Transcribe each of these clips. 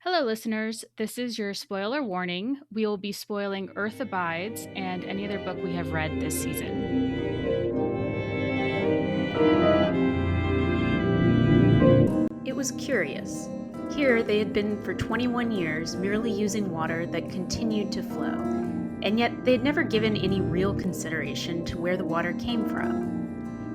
Hello, listeners. This is your spoiler warning. We will be spoiling Earth Abides and any other book we have read this season. It was curious. Here they had been for 21 years merely using water that continued to flow, and yet they had never given any real consideration to where the water came from.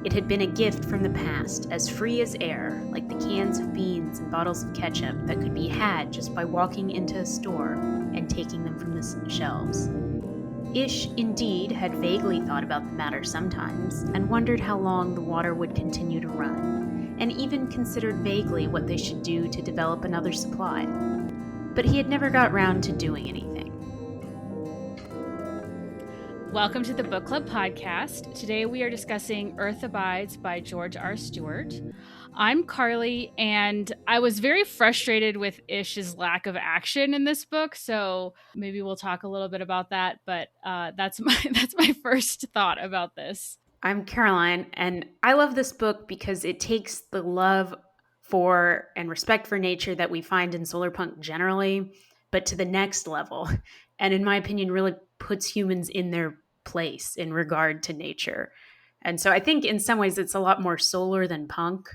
It had been a gift from the past, as free as air, like the cans of beans and bottles of ketchup that could be had just by walking into a store and taking them from the shelves. Ish, indeed, had vaguely thought about the matter sometimes, and wondered how long the water would continue to run, and even considered vaguely what they should do to develop another supply. But he had never got round to doing anything. Welcome to the Book Club podcast. Today we are discussing Earth Abides by George R. Stewart. I'm Carly, and I was very frustrated with Ish's lack of action in this book, so maybe we'll talk a little bit about that, but that's my first thought about this. I'm Caroline, and I love this book because it takes the love for and respect for nature that we find in solarpunk generally, but to the next level. And in my opinion, really puts humans in their place in regard to nature. And so I think in some ways it's a lot more solar than punk,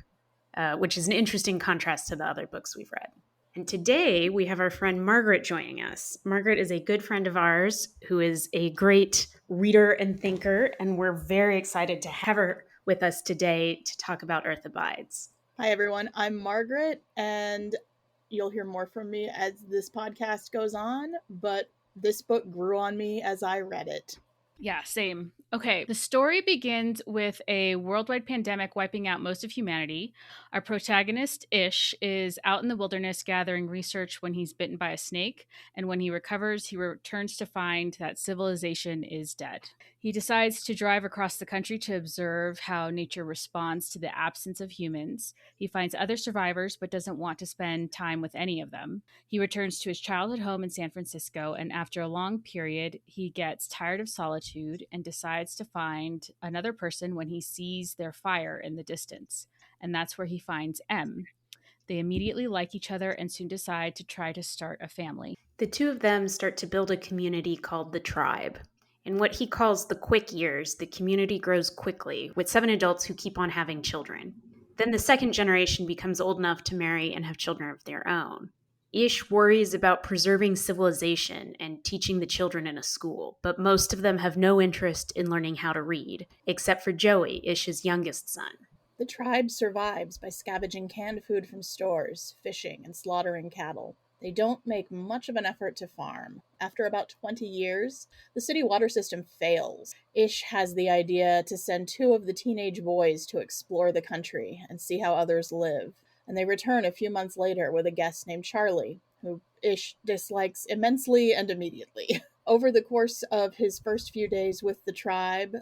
which is an interesting contrast to the other books we've read. And today we have our friend Margaret joining us. Margaret is a good friend of ours who is a great reader and thinker, and we're very excited to have her with us today to talk about Earth Abides. Hi, everyone. I'm Margaret, and you'll hear more from me as this podcast goes on, but this book grew on me as I read it. Yeah, same. Okay, the story begins with a worldwide pandemic wiping out most of humanity. Our protagonist, Ish, is out in the wilderness gathering research when he's bitten by a snake, and when he recovers, he returns to find that civilization is dead. He decides to drive across the country to observe how nature responds to the absence of humans. He finds other survivors but doesn't want to spend time with any of them. He returns to his childhood home in San Francisco, and after a long period, he gets tired of solitude and decides to find another person when he sees their fire in the distance. And that's where he finds M. They immediately like each other and soon decide to try to start a family. The two of them start to build a community called the Tribe. In what he calls the quick years, the community grows quickly, with 7 adults who keep on having children. Then the second generation becomes old enough to marry and have children of their own. Ish worries about preserving civilization and teaching the children in a school, but most of them have no interest in learning how to read, except for Joey, Ish's youngest son. The tribe survives by scavenging canned food from stores, fishing, and slaughtering cattle. They don't make much of an effort to farm. After about 20 years, the city water system fails. Ish has the idea to send 2 of the teenage boys to explore the country and see how others live. And they return a few months later with a guest named Charlie, who Ish dislikes immensely and immediately. Over the course of his first few days with the tribe,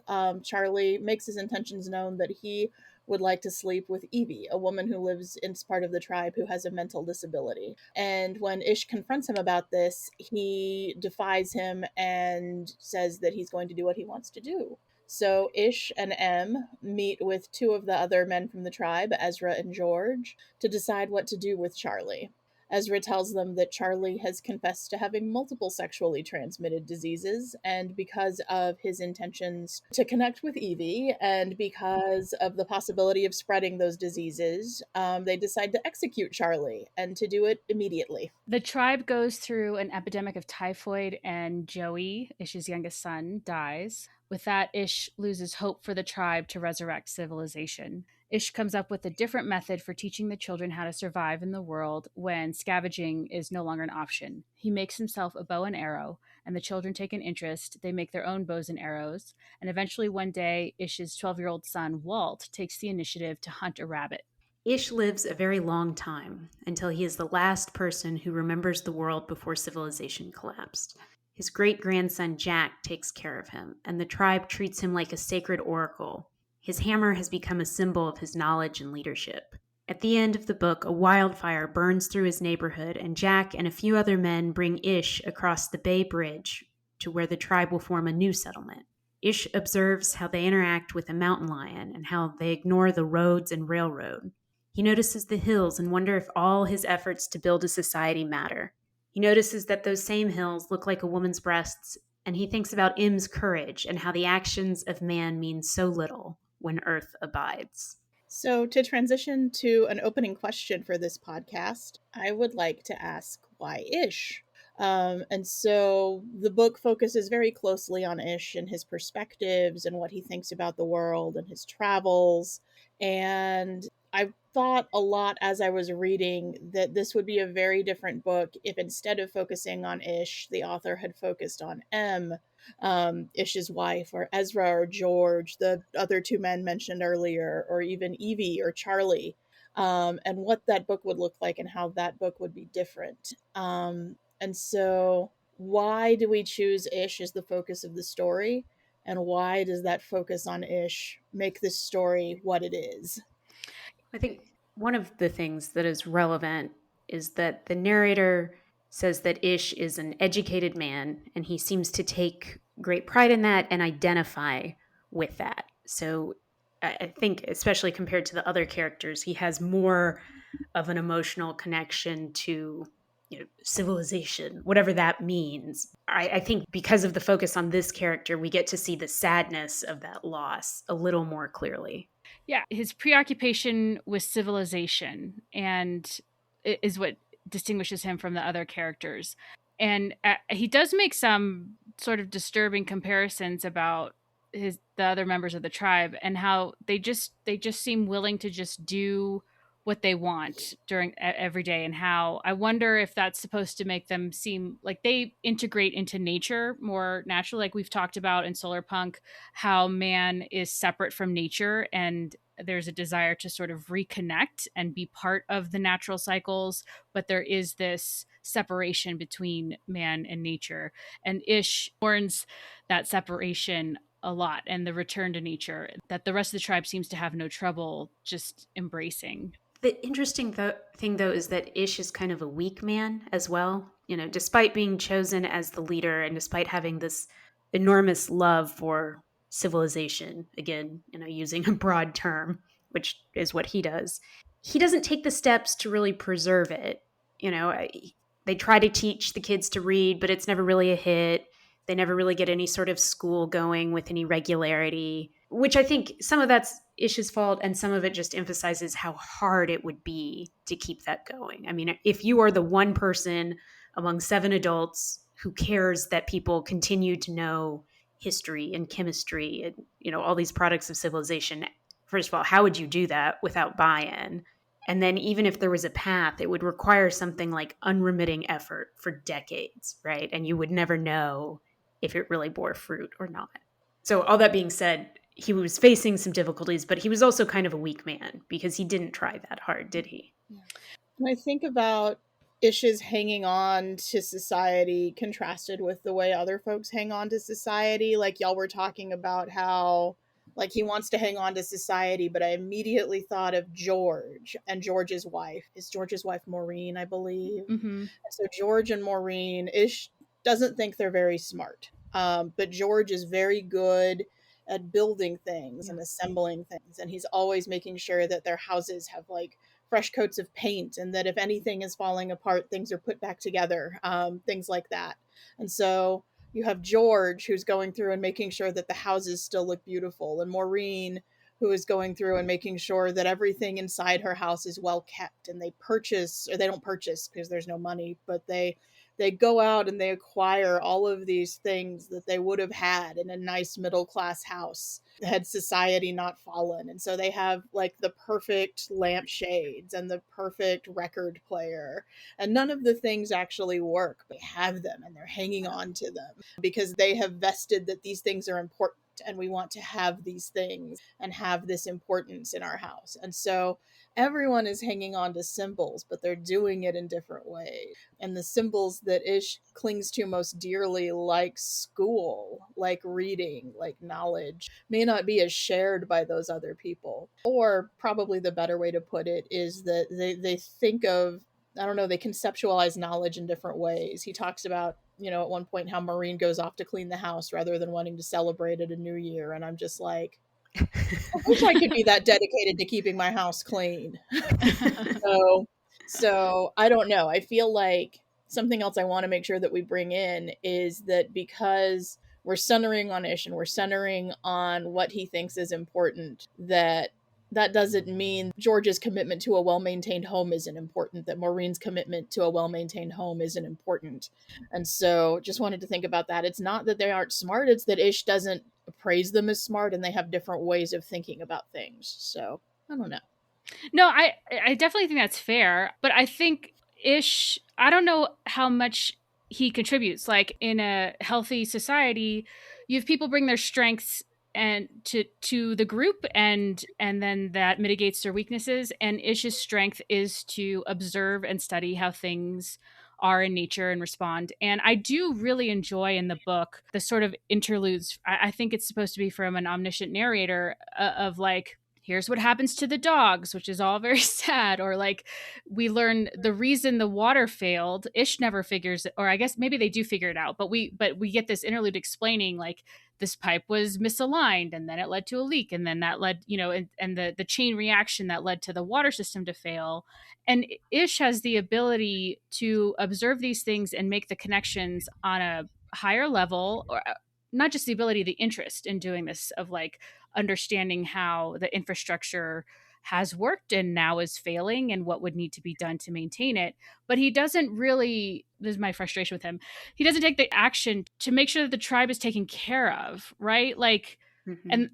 Charlie makes his intentions known that he would like to sleep with Evie, a woman who lives in part of the tribe who has a mental disability. And when Ish confronts him about this, he defies him and says that he's going to do what he wants to do. So Ish and M meet with 2 of the other men from the tribe, Ezra and George, to decide what to do with Charlie. Ezra tells them that Charlie has confessed to having multiple sexually transmitted diseases, and because of his intentions to connect with Evie, and because of the possibility of spreading those diseases, they decide to execute Charlie, and to do it immediately. The tribe goes through an epidemic of typhoid, and Joey, Ish's youngest son, dies. With that, Ish loses hope for the tribe to resurrect civilization. Ish comes up with a different method for teaching the children how to survive in the world when scavenging is no longer an option. He makes himself a bow and arrow, and the children take an interest. They make their own bows and arrows, and eventually one day, Ish's 12-year-old son, Walt, takes the initiative to hunt a rabbit. Ish lives a very long time, until he is the last person who remembers the world before civilization collapsed. His great-grandson Jack takes care of him, and the tribe treats him like a sacred oracle. His hammer has become a symbol of his knowledge and leadership. At the end of the book, a wildfire burns through his neighborhood, and Jack and a few other men bring Ish across the Bay Bridge to where the tribe will form a new settlement. Ish observes how they interact with a mountain lion and how they ignore the roads and railroad. He notices the hills and wonders if all his efforts to build a society matter. He notices that those same hills look like a woman's breasts, and he thinks about Im's courage and how the actions of man mean so little when earth abides. So, to transition to an opening question for this podcast, I would like to ask why Ish? And so the book focuses very closely on Ish and his perspectives and what he thinks about the world and his travels. And I thought a lot as I was reading that this would be a very different book if instead of focusing on Ish, the author had focused on M, Ish's wife, or Ezra or George, the other two men mentioned earlier, or even Evie or Charlie, and what that book would look like and how that book would be different. And so, why do we choose Ish as the focus of the story? And why does that focus on Ish make this story what it is? I think one of the things that is relevant is that the narrator says that Ish is an educated man, and he seems to take great pride in that and identify with that. So I think, especially compared to the other characters, he has more of an emotional connection to civilization, whatever that means. I think because of the focus on this character, we get to see the sadness of that loss a little more clearly. Yeah, his preoccupation with civilization and is what distinguishes him from the other characters. And he does make some sort of disturbing comparisons about the other members of the tribe and how they just seem willing to just do what they want during every day, and how I wonder if that's supposed to make them seem like they integrate into nature more naturally, like we've talked about in Solar Punk, how man is separate from nature and there's a desire to sort of reconnect and be part of the natural cycles, but there is this separation between man and nature. And Ish warns that separation a lot and the return to nature that the rest of the tribe seems to have no trouble just embracing. The interesting thing, though, is that Ish is kind of a weak man as well. Despite being chosen as the leader and despite having this enormous love for civilization, again, using a broad term, which is what he doesn't take the steps to really preserve it. They try to teach the kids to read, but it's never really a hit. They never really get any sort of school going with any regularity, which I think some of that's Ish's fault, and some of it just emphasizes how hard it would be to keep that going. I mean, if you are the one person among 7 adults who cares that people continue to know history and chemistry and, all these products of civilization, first of all, how would you do that without buy-in? And then even if there was a path, it would require something like unremitting effort for decades, right? And you would never know if it really bore fruit or not. So all that being said, he was facing some difficulties, but he was also kind of a weak man because he didn't try that hard, did he? When I think about Ish's hanging on to society contrasted with the way other folks hang on to society, like y'all were talking about how like he wants to hang on to society, but I immediately thought of George and George's wife. Is George's wife Maureen, I believe. Mm-hmm. So George and Maureen, Ish doesn't think they're very smart, but George is very good at building things and assembling things, and he's always making sure that their houses have like fresh coats of paint, and that if anything is falling apart, things are put back together, things like that. And so you have George, who's going through and making sure that the houses still look beautiful, and Maureen, who is going through and making sure that everything inside her house is well kept. And they don't purchase because there's no money, but they go out and they acquire all of these things that they would have had in a nice middle class house had society not fallen. And so they have like the perfect lampshades and the perfect record player, and none of the things actually work. They have them and they're hanging on to them because they have vested that these things are important and we want to have these things and have this importance in our house. And so everyone is hanging on to symbols, but they're doing it in different ways. And the symbols that Ish clings to most dearly, like school, like reading, like knowledge, may not be as shared by those other people. Or probably the better way to put it is that they think of, I don't know, they conceptualize knowledge in different ways. He talks about, at one point how Maureen goes off to clean the house rather than wanting to celebrate it a new year. And I'm just like, I wish I could be that dedicated to keeping my house clean. So so I don't know. I feel like something else I want to make sure that we bring in is that because we're centering on Ish and we're centering on what he thinks is important, that doesn't mean George's commitment to a well-maintained home isn't important, that Maureen's commitment to a well-maintained home isn't important. And so just wanted to think about that. It's not that they aren't smart, it's that Ish doesn't praise them as smart and they have different ways of thinking about things. So I don't know. No, I definitely think that's fair, but I think Ish, I don't know how much he contributes. Like in a healthy society, you have people bring their strengths and to the group, and then that mitigates their weaknesses, and Ish's strength is to observe and study how things are in nature and respond. And I do really enjoy in the book the sort of interludes. I think it's supposed to be from an omniscient narrator, of like, here's what happens to the dogs, which is all very sad. Or like, we learn the reason the water failed. Ish never figures it, or I guess maybe they do figure it out, but we get this interlude explaining like this pipe was misaligned and then it led to a leak, and then that led, and the chain reaction that led to the water system to fail. And Ish has the ability to observe these things and make the connections on a higher level, or not just the ability, the interest in doing this, of like understanding how the infrastructure has worked and now is failing and what would need to be done to maintain it. But he doesn't really, this is my frustration with him, he doesn't take the action to make sure that the tribe is taken care of, right? Like, Mhm. and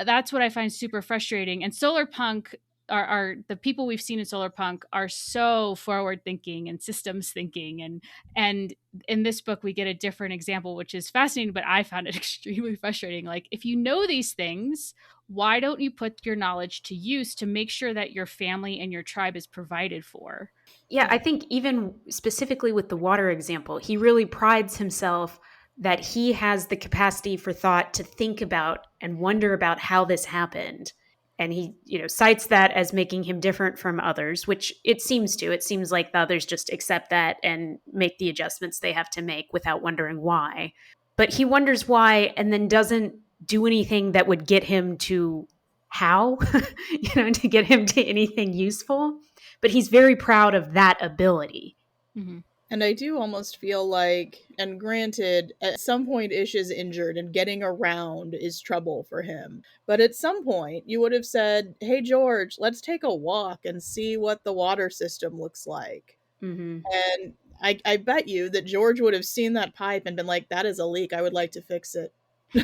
that's what I find super frustrating. And solar punk are the people we've seen in solar punk are so forward thinking and systems thinking, and in this book we get a different example, which is fascinating, but I found it extremely frustrating. Like, if you know these things, why don't you put your knowledge to use to make sure that your family and your tribe is provided for? Yeah, I think even specifically with the water example, he really prides himself that he has the capacity for thought to think about and wonder about how this happened. And he, cites that as making him different from others, which it seems to. It seems like the others just accept that and make the adjustments they have to make without wondering why. But he wonders why and then doesn't do anything that would get him to how, to get him to anything useful. But he's very proud of that ability. Mm-hmm. And I do almost feel like, and granted, at some point Ish is injured and getting around is trouble for him. But at some point, you would have said, hey, George, let's take a walk and see what the water system looks like. Mm-hmm. And I bet you that George would have seen that pipe and been like, that is a leak. I would like to fix it.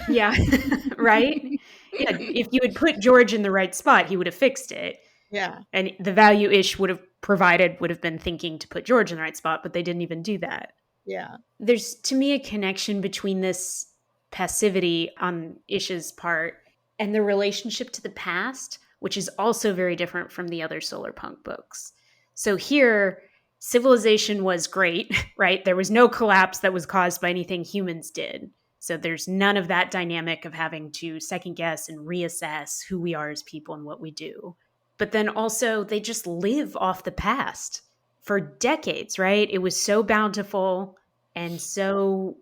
Yeah, right? Yeah, if you had put George in the right spot, he would have fixed it. Yeah. And the value Ish would have provided would have been thinking to put George in the right spot, but they didn't even do that. Yeah. There's, to me, a connection between this passivity on Ish's part and the relationship to the past, which is also very different from the other solar punk books. So here, civilization was great, right? There was no collapse that was caused by anything humans did. So there's none of that dynamic of having to second guess and reassess who we are as people and what we do. But then also, they just live off the past for decades, right? It was so bountiful and so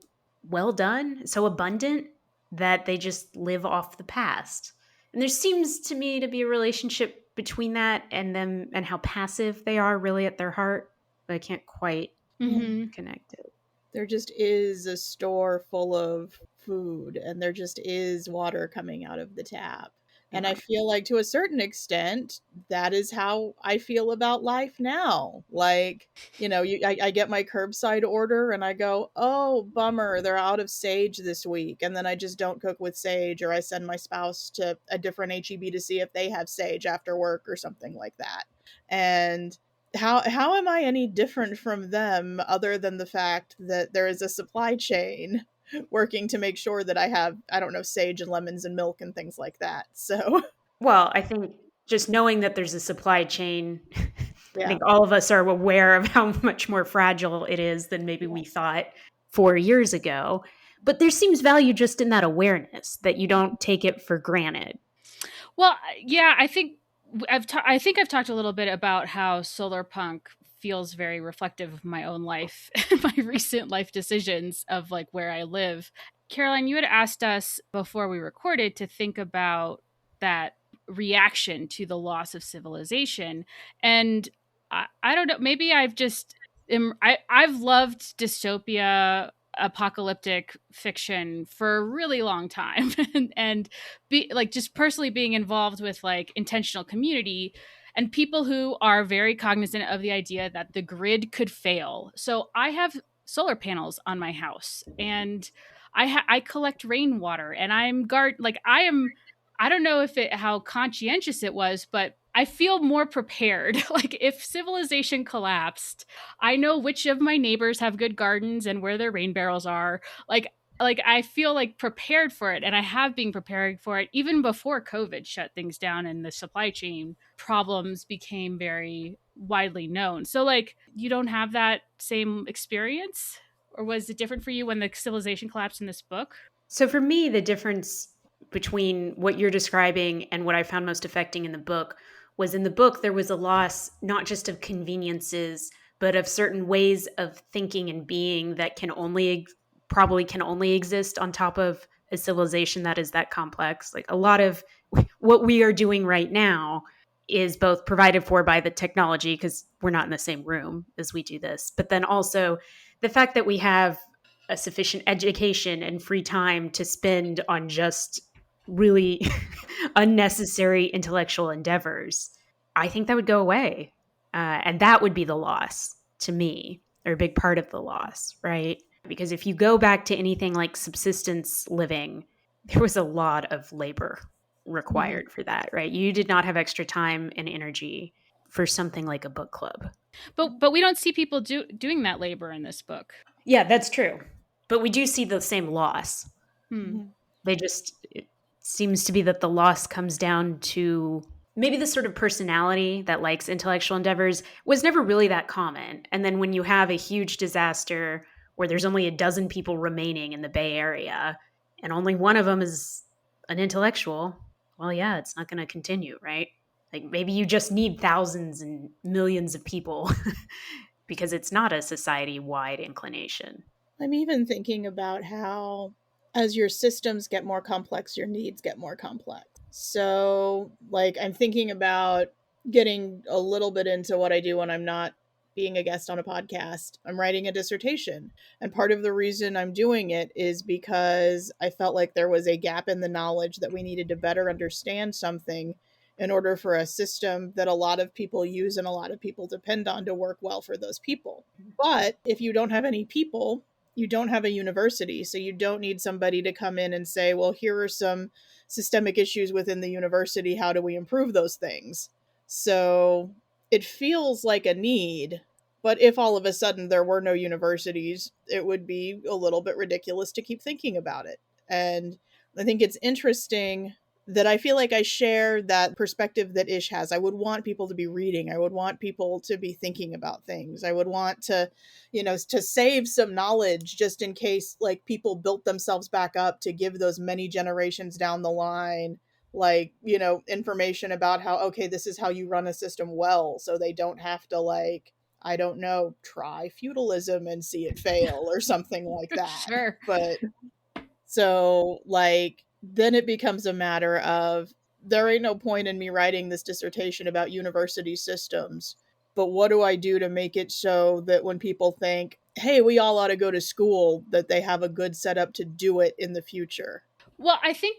well done, so abundant, that they just live off the past. And there seems to me to be a relationship between that and them and how passive they are really at their heart, but I can't quite connect it. There just is a store full of food and there just is water coming out of the tap. And I feel like to a certain extent, that is how I feel about life now. Like, I get my curbside order and I go, oh, bummer, they're out of sage this week. And then I just don't cook with sage, or I send my spouse to a different HEB to see if they have sage after work or something like that. And how am I any different from them other than the fact that there is a supply chain working to make sure that I have, I don't know, sage and lemons and milk and things like that. So, well, I think just knowing that there's a supply chain, yeah. I think all of us are aware of how much more fragile it is than maybe we thought 4 years ago. But there seems value just in that awareness, that you don't take it for granted. Well, yeah, I think I've talked a little bit about how solar punk feels very reflective of my own life, my recent life decisions of like where I live. Caroline, you had asked us before we recorded to think about that reaction to the loss of civilization. And I don't know, maybe I've loved dystopia apocalyptic fiction for a really long time and be like just personally being involved with like intentional community and people who are very cognizant of the idea that the grid could fail. So I have solar panels on my house and I collect rainwater and I don't know if it how conscientious it was, but I feel more prepared. Like if civilization collapsed, I know which of my neighbors have good gardens and where their rain barrels are. Like I feel like prepared for it and I have been preparing for it even before COVID shut things down and the supply chain problems became very widely known. So like you don't have that same experience, or was it different for you when the civilization collapsed in this book? So for me, the difference between what you're describing and what I found most affecting in the book was in the book, there was a loss not just of conveniences, but of certain ways of thinking and being that probably can only exist on top of a civilization that is that complex. Like a lot of what we are doing right now is both provided for by the technology because we're not in the same room as we do this, but then also the fact that we have a sufficient education and free time to spend on just really unnecessary intellectual endeavors, I think that would go away. And that would be the loss to me, or a big part of the loss, right? Because if you go back to anything like subsistence living, there was a lot of labor required for that, right? You did not have extra time and energy for something like a book club. But we don't see people doing that labor in this book. Yeah, that's true. But we do see the same loss. Hmm. It seems to be that the loss comes down to maybe the sort of personality that likes intellectual endeavors was never really that common. And then when you have a huge disaster where there's only a dozen people remaining in the Bay Area and only one of them is an intellectual, well, yeah, it's not going to continue, right? Like maybe you just need thousands and millions of people because it's not a society-wide inclination. I'm even thinking about how, as your systems get more complex, your needs get more complex. So, like, I'm thinking about getting a little bit into what I do when I'm not being a guest on a podcast. I'm writing a dissertation. And part of the reason I'm doing it is because I felt like there was a gap in the knowledge that we needed to better understand something in order for a system that a lot of people use and a lot of people depend on to work well for those people. But if you don't have any people, you don't have a university, so you don't need somebody to come in and say, well, here are some systemic issues within the university. How do we improve those things? So it feels like a need, but if all of a sudden there were no universities, it would be a little bit ridiculous to keep thinking about it. And I think it's interesting that I feel like I share that perspective that Ish has. I would want people to be reading. I would want people to be thinking about things. I would want to, to save some knowledge just in case like people built themselves back up to give those many generations down the line, like, information about how, okay, this is how you run a system well. So they don't have to like, I don't know, try feudalism and see it fail or something like that. Sure. But so like, then it becomes a matter of there ain't no point in me writing this dissertation about university systems, but what do I do to make it so that when people think, hey, we all ought to go to school, that they have a good setup to do it in the future? Well, I think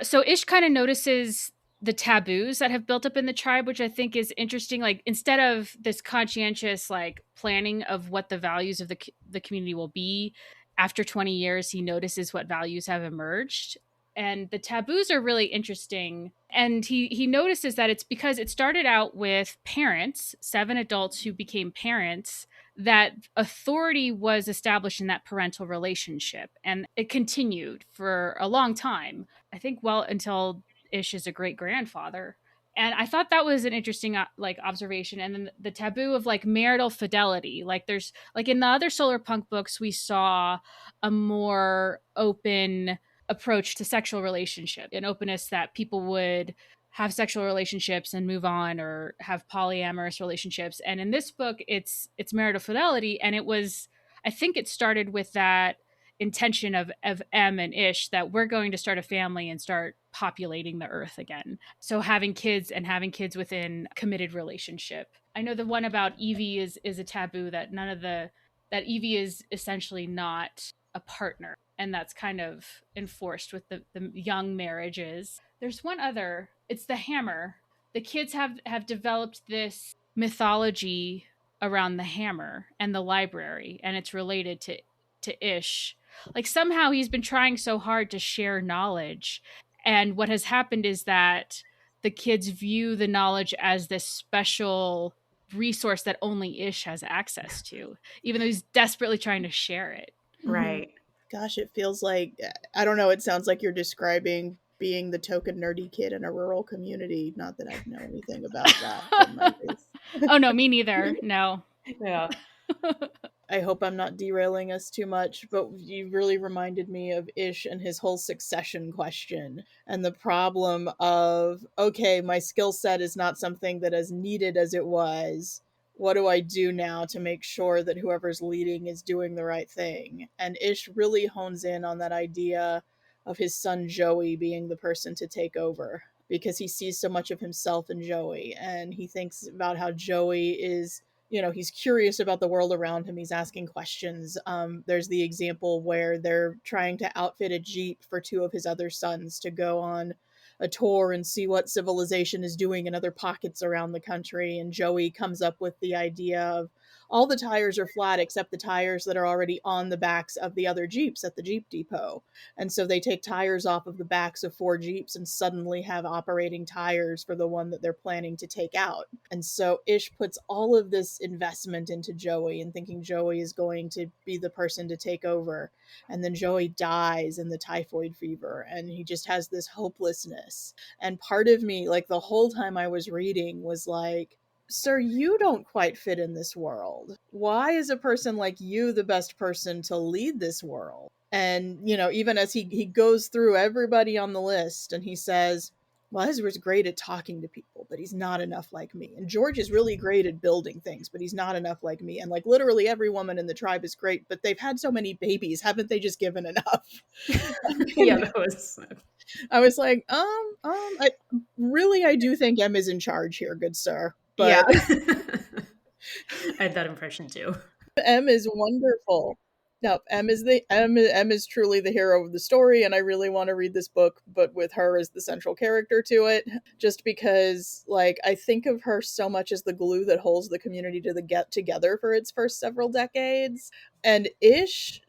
so. Ish kind of notices the taboos that have built up in the tribe, which I think is interesting. Like instead of this conscientious like planning of what the values of the community will be after 20 years, he notices what values have emerged. And the taboos are really interesting. And he notices that it's because it started out with parents, 7 adults who became parents, that authority was established in that parental relationship. And it continued for a long time. I think well until Ish is a great grandfather. And I thought that was an interesting like observation. And then the taboo of like marital fidelity. Like there's like in the other solar punk books, we saw a more open approach to sexual relationship, an openness that people would have sexual relationships and move on or have polyamorous relationships. And in this book, it's marital fidelity. And it was, I think it started with that intention of M and Ish that we're going to start a family and start populating the earth again. So having kids and having kids within committed relationship. I know the one about Evie is a taboo, that none of the that Evie is essentially not a partner, and that's kind of enforced with the young marriages. There's one other, it's the hammer. The kids have developed this mythology around the hammer and the library, and it's related to Ish. Like somehow he's been trying so hard to share knowledge, and what has happened is that the kids view the knowledge as this special resource that only Ish has access to, even though he's desperately trying to share it. Right. Gosh, it feels like, I don't know, it sounds like you're describing being the token nerdy kid in a rural community. Not that I know anything about that in my case. Oh no, me neither. No. Yeah. I hope I'm not derailing us too much, but you really reminded me of Ish and his whole succession question and the problem of, okay, my skill set is not something that is needed as it was. What do I do now to make sure that whoever's leading is doing the right thing? And Ish really hones in on that idea of his son Joey being the person to take over, because he sees so much of himself in Joey, and he thinks about how Joey is, he's curious about the world around him. He's asking questions. There's the example where they're trying to outfit a Jeep for two of his other sons to go on a tour and see what civilization is doing in other pockets around the country. And Joey comes up with the idea of all the tires are flat except the tires that are already on the backs of the other Jeeps at the Jeep depot. And so they take tires off of the backs of 4 Jeeps and suddenly have operating tires for the one that they're planning to take out. And so Ish puts all of this investment into Joey and thinking Joey is going to be the person to take over. And then Joey dies in the typhoid fever, and he just has this hopelessness. And part of me, like the whole time I was reading, was like, sir, you don't quite fit in this world. Why is a person like you the best person to lead this world? And, even as he goes through everybody on the list and he says, well, Ezra's great at talking to people, but he's not enough like me. And George is really great at building things, but he's not enough like me. And like literally every woman in the tribe is great, but they've had so many babies. Haven't they just given enough? Yeah, that was. I was like, I do think M is in charge here, good sir. But yeah. I had that impression too. M is wonderful. No, M is truly the hero of the story, and I really want to read this book, but with her as the central character to it, just because, like, I think of her so much as the glue that holds the community to get together for its first several decades. And Ish,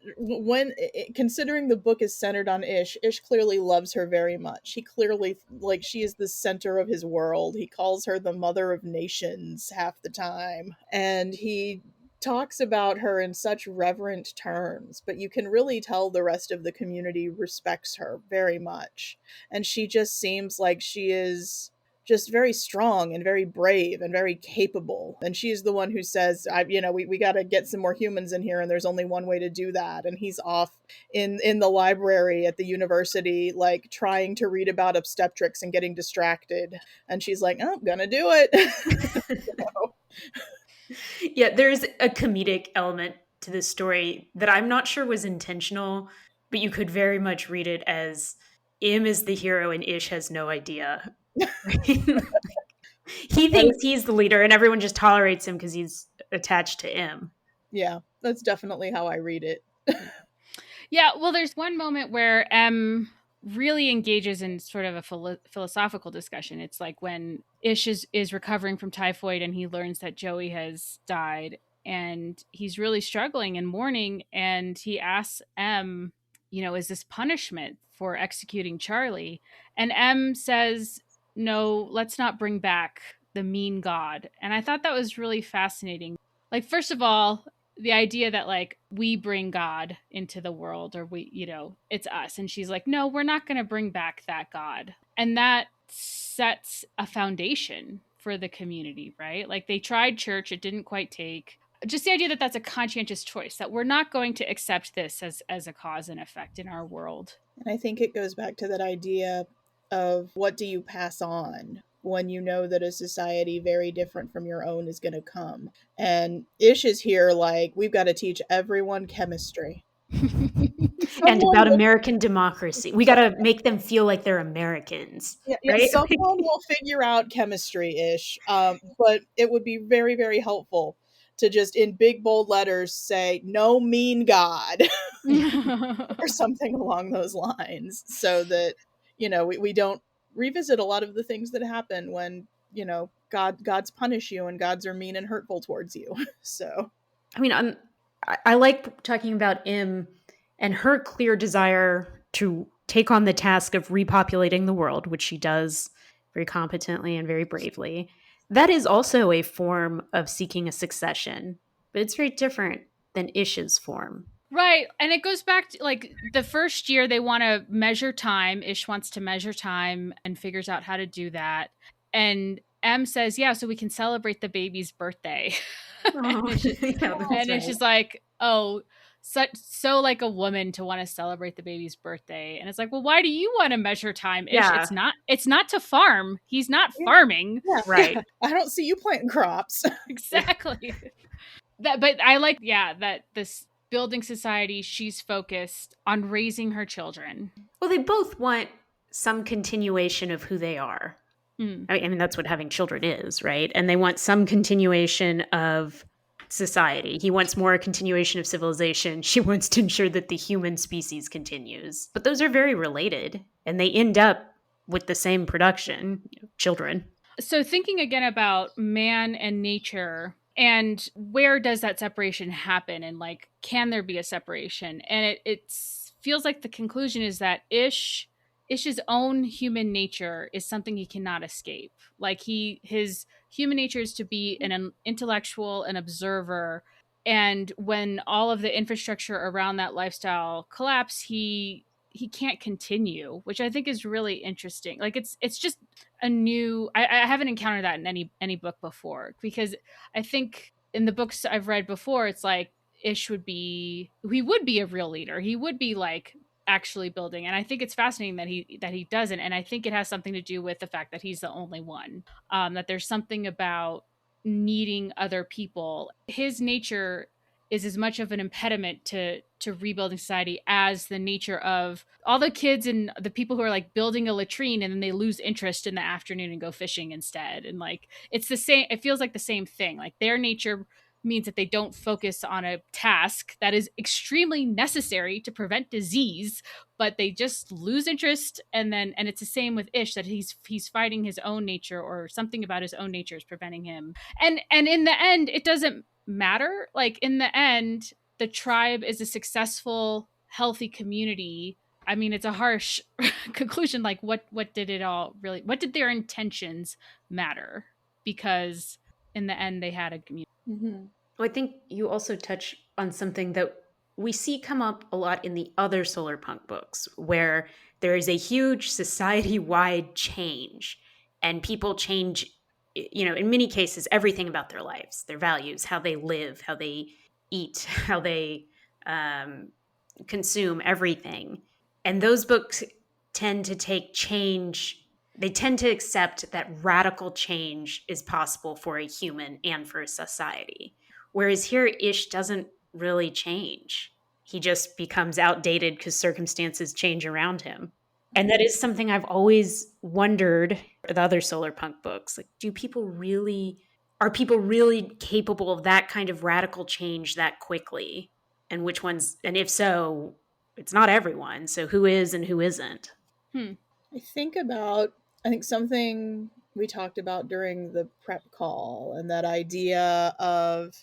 considering the book is centered on Ish clearly loves her very much. He clearly, like, she is the center of his world. He calls her the mother of nations half the time, and he talks about her in such reverent terms, but you can really tell the rest of the community respects her very much. And she just seems like she is just very strong and very brave and very capable. And she's the one who says, we got to get some more humans in here, and there's only one way to do that. And he's off in the library at the university, like trying to read about obstetrics and getting distracted. And she's like, oh, I'm gonna do it. Yeah, there's a comedic element to this story that I'm not sure was intentional, but you could very much read it as Im is the hero and Ish has no idea. He thinks he's the leader and everyone just tolerates him because he's attached to Im. Yeah, that's definitely how I read it. Yeah, well, there's one moment where M really engages in sort of a philosophical discussion. It's like when Ish is recovering from typhoid and he learns that Joey has died, and he's really struggling and mourning, and he asks M, is this punishment for executing Charlie? And M says, no, let's not bring back the mean god. And I thought that was really fascinating. Like, first of all, the idea that like we bring God into the world, or it's us. And she's like, no, we're not going to bring back that God. And that sets a foundation for the community, right? Like they tried church, it didn't quite take. Just the idea that that's a conscientious choice, that we're not going to accept this as a cause and effect in our world. And I think it goes back to that idea of what do you pass on when you know that a society very different from your own is going to come. And Ish is here like, we've got to teach everyone chemistry. And Someone about will, American democracy. We got to make them feel like they're Americans, yeah, yeah, right? someone will figure out chemistry-ish. But it would be very, very helpful to just in big bold letters say no mean God or something along those lines, so that we don't revisit a lot of the things that happen when gods punish you and gods are mean and hurtful towards you. So I mean, I like talking about Im and her clear desire to take on the task of repopulating the world, which she does very competently and very bravely. That is also a form of seeking a succession, but it's very different than Ish's form. Right. And it goes back to like the first year they want to measure time. Ish wants to measure time and figures out how to do that. And M says, yeah, so we can celebrate the baby's birthday. and, Oh, it's just, yeah, that's and it's right. just like, oh, so like a woman to want to celebrate the baby's birthday. And it's like, well, why do you want to measure time? Ish, Yeah, it's not to farm. He's not yeah, farming. yeah, right. yeah. I don't see you planting crops. Exactly. That, but I like, yeah, that this building society, she's focused on raising her children. Well, they both want some continuation of who they are. Mm. I mean, that's what having children is, right? And they want some continuation of society. He wants more a continuation of civilization. She wants to ensure that the human species continues. But those are very related, and they end up with the same production, children. So thinking again about man and nature and where does that separation happen, and like can there be a separation? And it feels like the conclusion is that Ish's own human nature is something he cannot escape. Like his human nature is to be an intellectual, an observer, and when all of the infrastructure around that lifestyle collapse, he can't continue, which I think is really interesting. Like it's just a new, I haven't encountered that in any book before, because I think in the books I've read before, it's like Ish he would be a real leader. He would be like actually building. And I think it's fascinating that he doesn't. And I think it has something to do with the fact that he's the only one. That there's something about needing other people. His nature is as much of an impediment to rebuilding society as the nature of all the kids and the people who are like building a latrine and then they lose interest in the afternoon and go fishing instead. And like it's the same, it feels like the same thing. Like their nature means that they don't focus on a task that is extremely necessary to prevent disease, but they just lose interest. And it's the same with Ish, that he's fighting his own nature, or something about his own nature is preventing him. And in the end it doesn't matter. Like in the end, the tribe is a successful, healthy community. I mean, it's a harsh conclusion. Like, what did it all really? What did their intentions matter? Because in the end, they had a community. Mm-hmm. Well, I think you also touch on something that we see come up a lot in the other solar punk books, where there is a huge society-wide change, and people change, in many cases, everything about their lives, their values, how they live, how they eat, how they consume everything. And those books tend to take change. They tend to accept that radical change is possible for a human and for a society. Whereas here, Ish doesn't really change. He just becomes outdated because circumstances change around him. And that is something I've always wondered with other solar punk books. Like, are people really capable of that kind of radical change that quickly? And which ones, and if so, it's not everyone. So who is and who isn't? I think something we talked about during the prep call, and that idea of,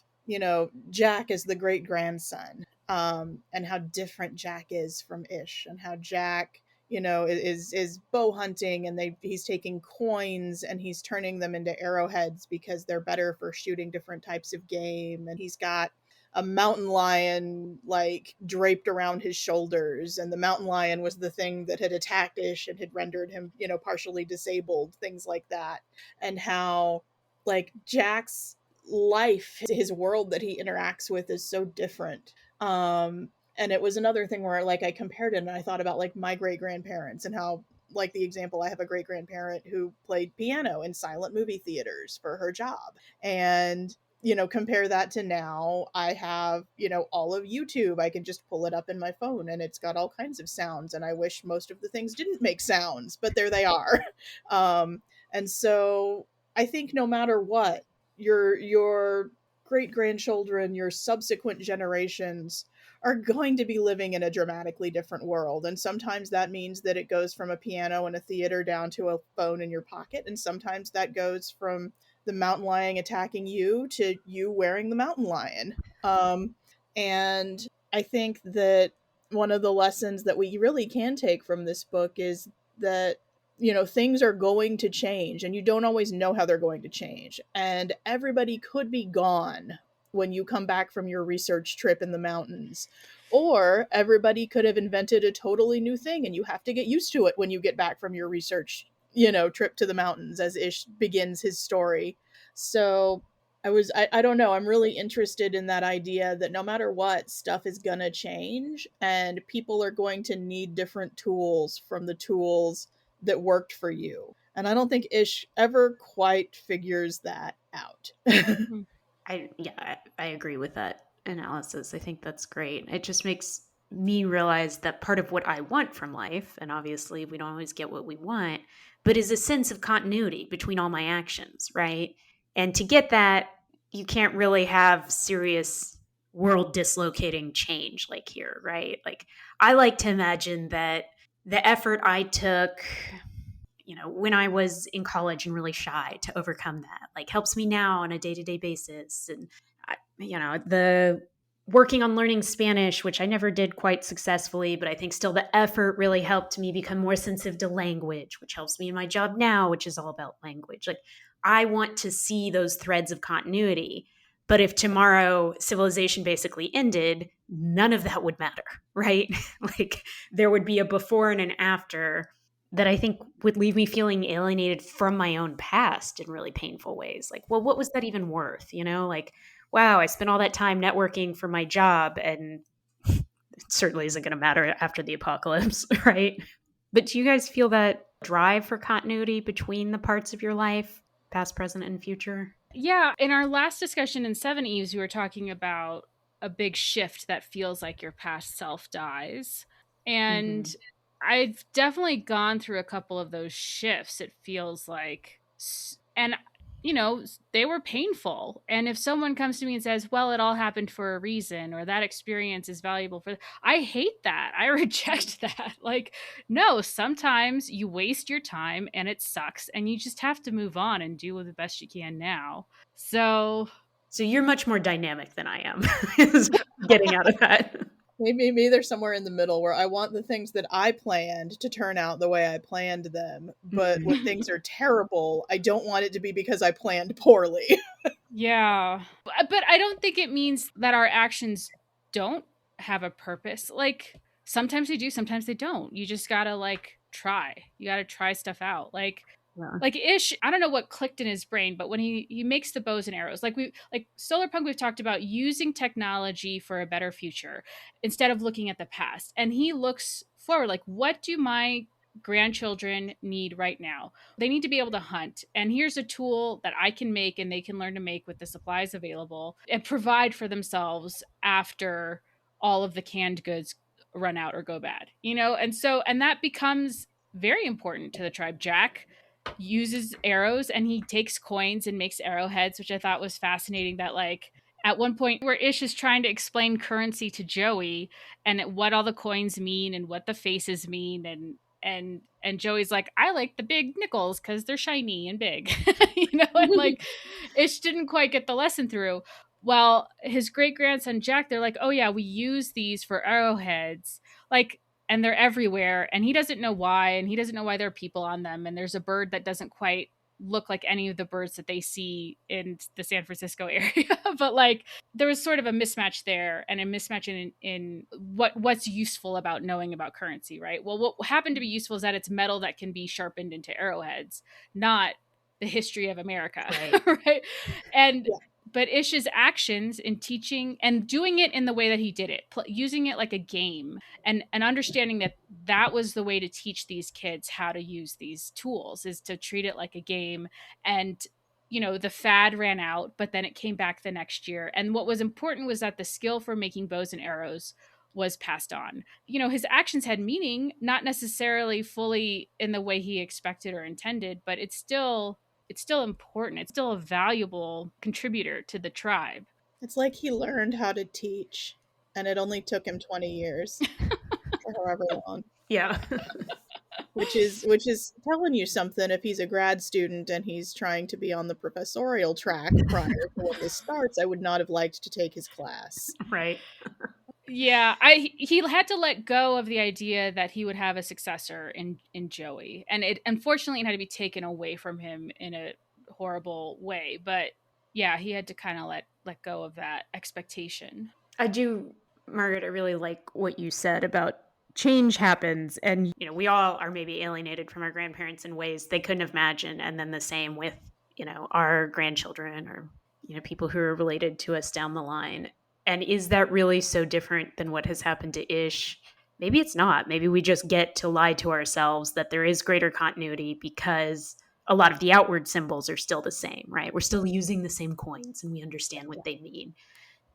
Jack as the great grandson, and how different Jack is from Ish, and how Jack, is bow hunting, and he's taking coins and he's turning them into arrowheads because they're better for shooting different types of game, and he's got a mountain lion like draped around his shoulders, and the mountain lion was the thing that had attacked Ish and had rendered him, partially disabled, things like that. And how like Jack's life, his world that he interacts with is so different. And it was another thing where like I compared it and I thought about like my great grandparents, and how, like, the example, I have a great grandparent who played piano in silent movie theaters for her job, and compare that to now. I have, all of YouTube. I can just pull it up in my phone and it's got all kinds of sounds. And I wish most of the things didn't make sounds, but there they are. Um, and so I think no matter what, your great grandchildren, your subsequent generations are going to be living in a dramatically different world. And sometimes that means that it goes from a piano in a theater down to a phone in your pocket. And sometimes that goes from the mountain lion attacking you to you wearing the mountain lion. And I think that one of the lessons that we really can take from this book is that things are going to change and you don't always know how they're going to change, and everybody could be gone when you come back from your research trip in the mountains, or everybody could have invented a totally new thing and you have to get used to it when you get back from your research trip to the mountains, as Ish begins his story. So I don't know, I'm really interested in that idea that no matter what, stuff is gonna change and people are going to need different tools from the tools that worked for you. And I don't think Ish ever quite figures that out. Mhm. I agree with that analysis. I think that's great. It just makes me realize that part of what I want from life, and obviously we don't always get what we want, but is a sense of continuity between all my actions, right? And to get that, you can't really have serious world dislocating change like here, right? Like I like to imagine that the effort I took, when I was in college and really shy, to overcome that, like helps me now on a day-to-day basis. And the working on learning Spanish, which I never did quite successfully, but I think still the effort really helped me become more sensitive to language, which helps me in my job now, which is all about language. Like I want to see those threads of continuity. But if tomorrow civilization basically ended, none of that would matter, right? Like there would be a before and an after that I think would leave me feeling alienated from my own past in really painful ways. Like, well, what was that even worth? Like, wow, I spent all that time networking for my job and it certainly isn't going to matter after the apocalypse, right? But do you guys feel that drive for continuity between the parts of your life, past, present, and future? Yeah, in our last discussion in Seven Eves, we were talking about a big shift that feels like your past self dies. And Mm-hmm. I've definitely gone through a couple of those shifts. It feels like, and they were painful. And if someone comes to me and says, well, it all happened for a reason, or that experience is valuable I hate that. I reject that. Like, no, sometimes you waste your time and it sucks and you just have to move on and do the best you can now. So So you're much more dynamic than I am, is what I'm getting out of that. Maybe there's somewhere in the middle where I want the things that I planned to turn out the way I planned them, but when Mm-hmm. things are terrible, I don't want it to be because I planned poorly. yeah. But I don't think it means that our actions don't have a purpose. Like sometimes they do, sometimes they don't. You just gotta try. You gotta try stuff out. Yeah. Like Ish, I don't know what clicked in his brain, but when he makes the bows and arrows, like Solar Punk, we've talked about using technology for a better future instead of looking at the past. And he looks forward, like, what do my grandchildren need right now? They need to be able to hunt. And here's a tool that I can make and they can learn to make with the supplies available and provide for themselves after all of the canned goods run out or go bad. And that becomes very important to the tribe. Jack uses arrows and he takes coins and makes arrowheads, which I thought was fascinating. That at one point where Ish is trying to explain currency to Joey and what all the coins mean and what the faces mean, and Joey's like, I like the big nickels because they're shiny and big, and Ish didn't quite get the lesson through. Well, his great grandson Jack, they're like, oh yeah, we use these for arrowheads, like, and they're everywhere, and he doesn't know why, and he doesn't know why there are people on them, and there's a bird that doesn't quite look like any of the birds that they see in the San Francisco area. But there was sort of a mismatch there, and a mismatch in what's useful about knowing about currency, right? Well, what happened to be useful is that it's metal that can be sharpened into arrowheads, not the history of America. Right. Right. And Yeah. but Ish's actions in teaching and doing it in the way that he did it, using it like a game, and understanding that that was the way to teach these kids how to use these tools, is to treat it like a game. And the fad ran out, but then it came back the next year. And what was important was that the skill for making bows and arrows was passed on. His actions had meaning, not necessarily fully in the way he expected or intended, but it's still important. It's still a valuable contributor to the tribe. It's like he learned how to teach, and it only took him 20 years or however long. Yeah. Which is telling you something if he's a grad student and he's trying to be on the professorial track prior to when this starts. I would not have liked to take his class. Right. Yeah, he had to let go of the idea that he would have a successor in Joey, and it unfortunately it had to be taken away from him in a horrible way. But yeah, he had to kind of let go of that expectation. I do, Margaret, I really like what you said about change happens, and we all are maybe alienated from our grandparents in ways they couldn't have imagined, and then the same with our grandchildren, or people who are related to us down the line. And is that really so different than what has happened to Ish? Maybe it's not. Maybe we just get to lie to ourselves that there is greater continuity because a lot of the outward symbols are still the same, right? We're still using the same coins and we understand what they mean.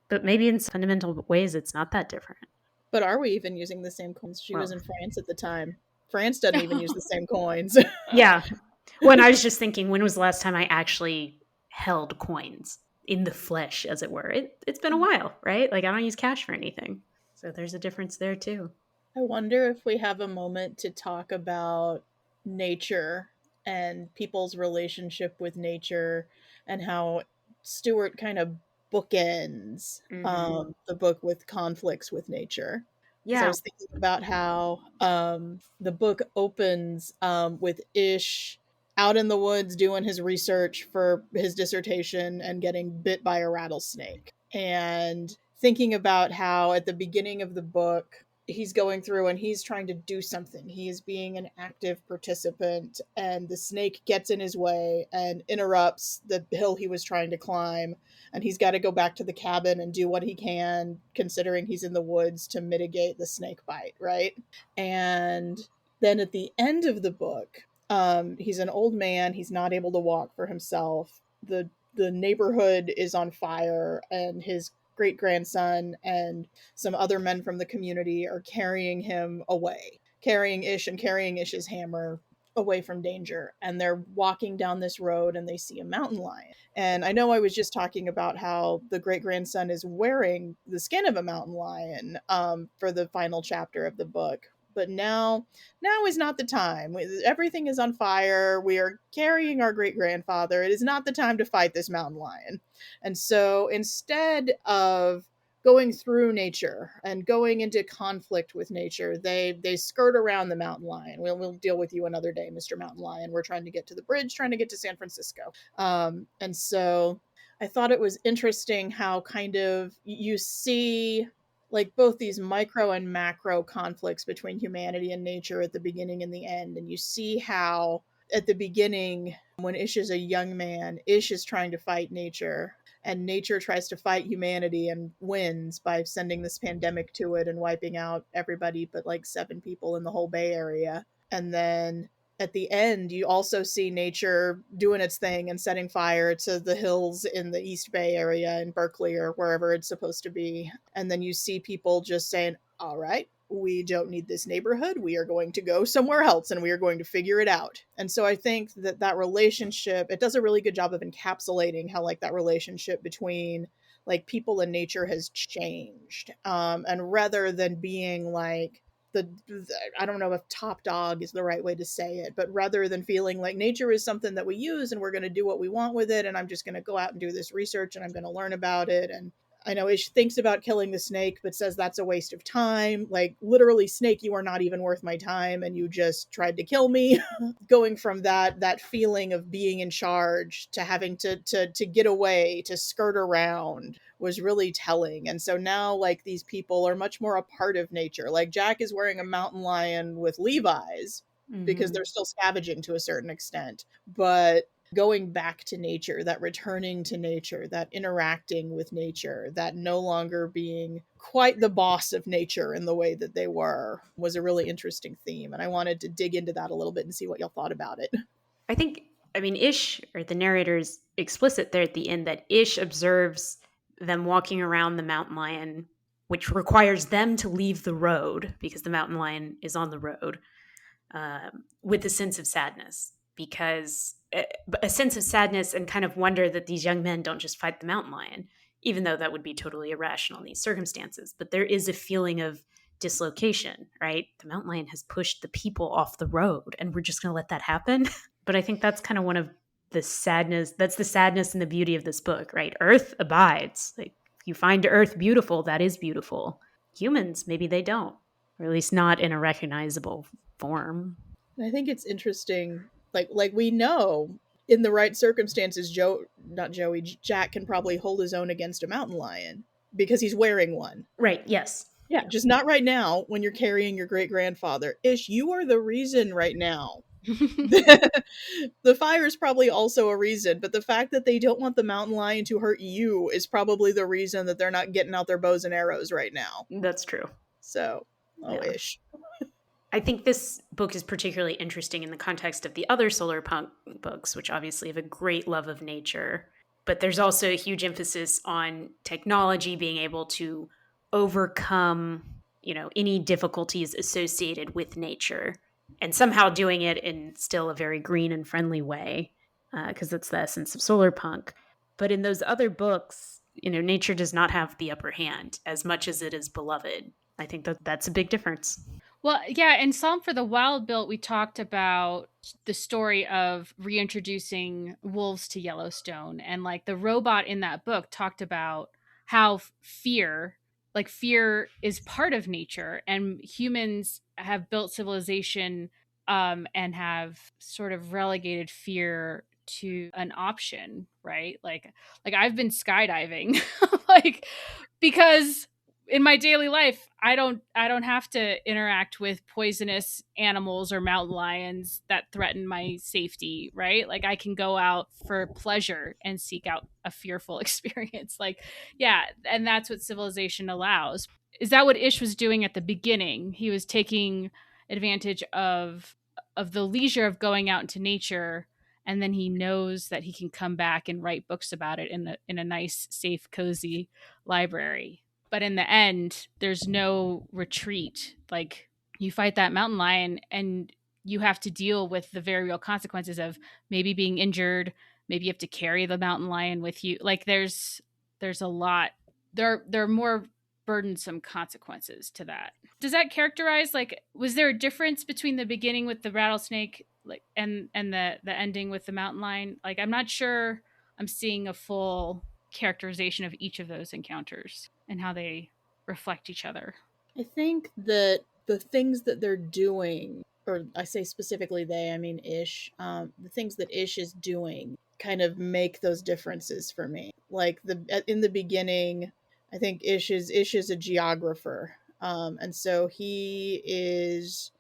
But maybe in fundamental ways, it's not that different. But are we even using the same coins? She was in France at the time. France doesn't even use the same coins. Yeah. When I was just thinking, when was the last time I actually held coins in the flesh, as it were? It's been a while, right? Like, I don't use cash for anything. So there's a difference there, too. I wonder if we have a moment to talk about nature and people's relationship with nature and how Stewart kind of bookends the book with conflicts with nature. Yeah. So I was thinking about how the book opens with Ish out in the woods doing his research for his dissertation and getting bit by a rattlesnake. And thinking about how at the beginning of the book, he's going through and he's trying to do something. He is being an active participant, and the snake gets in his way and interrupts the hill he was trying to climb. And he's got to go back to the cabin and do what he can, considering he's in the woods, to mitigate the snake bite, right? And then at the end of the book, he's an old man. He's not able to walk for himself. The neighborhood is on fire, and his great-grandson and some other men from the community are carrying him away, carrying Ish and carrying Ish's hammer away from danger. And they're walking down this road and they see a mountain lion. And I know I was just talking about how the great-grandson is wearing the skin of a mountain lion for the final chapter of the book. But now is not the time. Everything is on fire. We are carrying our great-grandfather. It is not the time to fight this mountain lion. And so instead of going through nature and going into conflict with nature, they skirt around the mountain lion. We'll deal with you another day, Mr. Mountain Lion. We're trying to get to the bridge, trying to get to San Francisco. And so I thought it was interesting how kind of you see like both these micro and macro conflicts between humanity and nature at the beginning and the end. And you see how at the beginning, when Ish is a young man, Ish is trying to fight nature, and nature tries to fight humanity and wins by sending this pandemic to it and wiping out everybody but like 7 people in the whole Bay Area. And then at the end, you also see nature doing its thing and setting fire to the hills in the East Bay Area in Berkeley or wherever it's supposed to be. And then you see people just saying, all right, we don't need this neighborhood. We are going to go somewhere else and we are going to figure it out. And so I think that relationship, it does a really good job of encapsulating how like that relationship between like people and nature has changed. And rather than being like, I don't know if top dog is the right way to say it, but rather than feeling like nature is something that we use and we're going to do what we want with it, and I'm just going to go out and do this research and I'm going to learn about it. And I know Ish thinks about killing the snake, but says that's a waste of time. Like, literally, snake, you are not even worth my time, and you just tried to kill me. Going from that feeling of being in charge to having to get away, to skirt around, was really telling. And so now, like, these people are much more a part of nature. Like, Jack is wearing a mountain lion with Levi's because they're still scavenging to a certain extent. But going back to nature, that returning to nature, that interacting with nature, that no longer being quite the boss of nature in the way that they were, was a really interesting theme. And I wanted to dig into that a little bit and see what y'all thought about it. I think I mean, Ish, or the narrator, is explicit there at the end that Ish observes them walking around the mountain lion, which requires them to leave the road because the mountain lion is on the road, with a sense of sadness. Because a sense of sadness and kind of wonder that these young men don't just fight the mountain lion, even though that would be totally irrational in these circumstances. But there is a feeling of dislocation, right? The mountain lion has pushed the people off the road, and we're just going to let that happen. But I think that's kind of one of the sadness. That's the sadness and the beauty of this book, right? Earth abides. Like, if you find Earth beautiful, that is beautiful. Humans, maybe they don't, or at least not in a recognizable form. I think it's interesting. Like we know in the right circumstances, Jack can probably hold his own against a mountain lion because he's wearing one. Right. Yes. Yeah, just not right now when you're carrying your great grandfather. Ish, you are the reason right now. The fire is probably also a reason, but the fact that they don't want the mountain lion to hurt you is probably the reason that they're not getting out their bows and arrows right now. That's true. So, Yeah. Ish. I think this book is particularly interesting in the context of the other solar punk books, which obviously have a great love of nature. But there's also a huge emphasis on technology being able to overcome, any difficulties associated with nature, and somehow doing it in still a very green and friendly way, because that's the essence of solar punk. But in those other books, nature does not have the upper hand as much as it is beloved. I think that's a big difference. Well, yeah, in Psalm for the Wild Built, we talked about the story of reintroducing wolves to Yellowstone. And like the robot in that book talked about how fear is part of nature, and humans have built civilization and have sort of relegated fear to an option, right? Like I've been skydiving like because in my daily life I don't have to interact with poisonous animals or mountain lions that threaten my safety, right? Like I can go out for pleasure and seek out a fearful experience. Like, yeah, and that's what civilization allows. Is that what Ish was doing at the beginning? He was taking advantage of the leisure of going out into nature, and then he knows that he can come back and write books about it in a nice, safe, cozy library. But in the end, there's no retreat. Like you fight that mountain lion and you have to deal with the very real consequences of maybe being injured, maybe you have to carry the mountain lion with you. Like there's a lot. There are more burdensome consequences to that. Does that characterize, like, was there a difference between the beginning with the rattlesnake like and the ending with the mountain lion? Like I'm not sure I'm seeing a full characterization of each of those encounters and how they reflect each other. I think that the things that they're doing, or I say specifically they, I mean Ish, the things that Ish is doing kind of make those differences for me. Like in the beginning, I think Ish is a geographer, and so he is,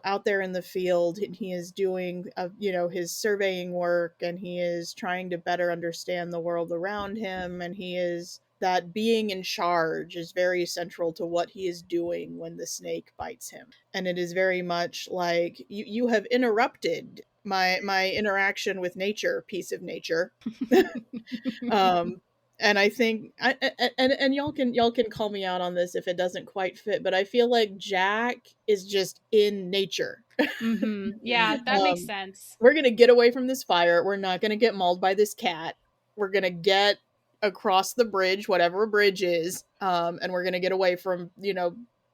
out there in the field, and he is doing, his surveying work, and he is trying to better understand the world around him, and he is that being in charge is very central to what he is doing when the snake bites him. And it is very much like you have interrupted my interaction with nature, piece of nature. And I think and y'all can call me out on this if it doesn't quite fit, but I feel like Jack is just in nature. Mm-hmm. Yeah, that makes sense. We're gonna get away from this fire. We're not gonna get mauled by this cat. We're gonna get across the bridge, whatever a bridge is, and we're gonna get away from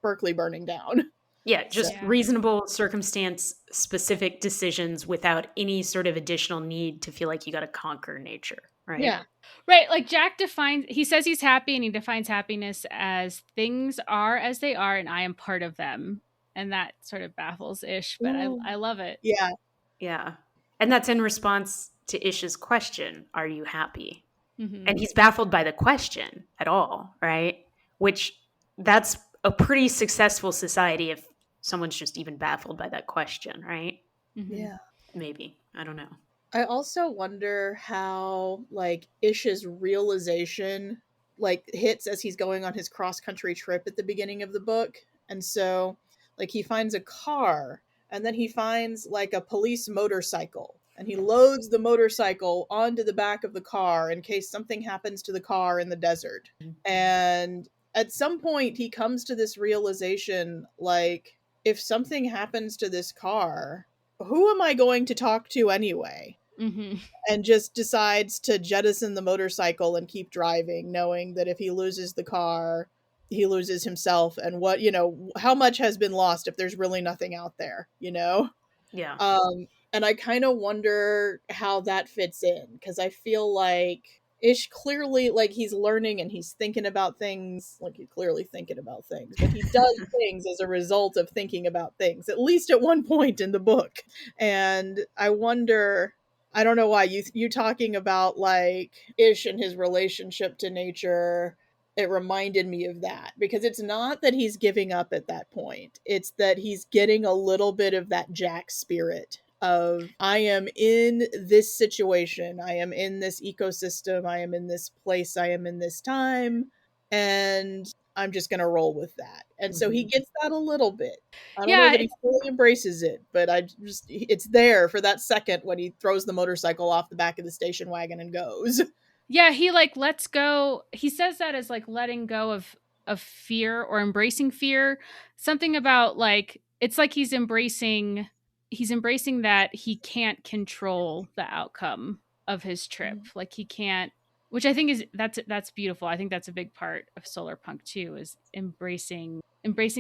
Berkeley burning down. Yeah, just reasonable circumstance specific decisions without any sort of additional need to feel like you got to conquer nature, right? Yeah. Right, like Jack he says he's happy, and he defines happiness as things are as they are and I am part of them. And that sort of baffles Ish, but I love it. Yeah. Yeah. And that's in response to Ish's question, are you happy? Mm-hmm. And he's baffled by the question at all, right? Which that's a pretty successful society if someone's just even baffled by that question, right? Mm-hmm. Yeah. Maybe. I don't know. I also wonder how, like, Ish's realization, like, hits as he's going on his cross-country trip at the beginning of the book. And so, like, he finds a car, and then he finds, like, a police motorcycle. and he loads the motorcycle onto the back of the car in case something happens to the car in the desert. And at some point, he comes to this realization, like, if something happens to this car, who am I going to talk to anyway? Mm-hmm. And just decides to jettison the motorcycle and keep driving, knowing that if he loses the car, he loses himself. And what, how much has been lost if there's really nothing out there, Yeah. And I kind of wonder how that fits in, because I feel like Ish clearly, like, he's learning and he's thinking about things, like, he's clearly thinking about things, but he does things as a result of thinking about things, at least at one point in the book. And I wonder, I don't know why, you talking about, like, Ish and his relationship to nature, it reminded me of that, because it's not that he's giving up at that point. It's that he's getting a little bit of that Jack spirit of, I am in this situation, I am in this ecosystem, I am in this place, I am in this time, and I'm just going to roll with that. And so he gets that a little bit. I don't know Yeah, that he fully embraces it, but it's there for that second when he throws the motorcycle off the back of the station wagon and goes. yeah, he like lets go. He says that as like letting go of fear or embracing fear. Something about like it's like he's embracing that he can't control the outcome of his trip. Like he can't, which I think is that's beautiful. I think that's a big part of solar punk too, is embracing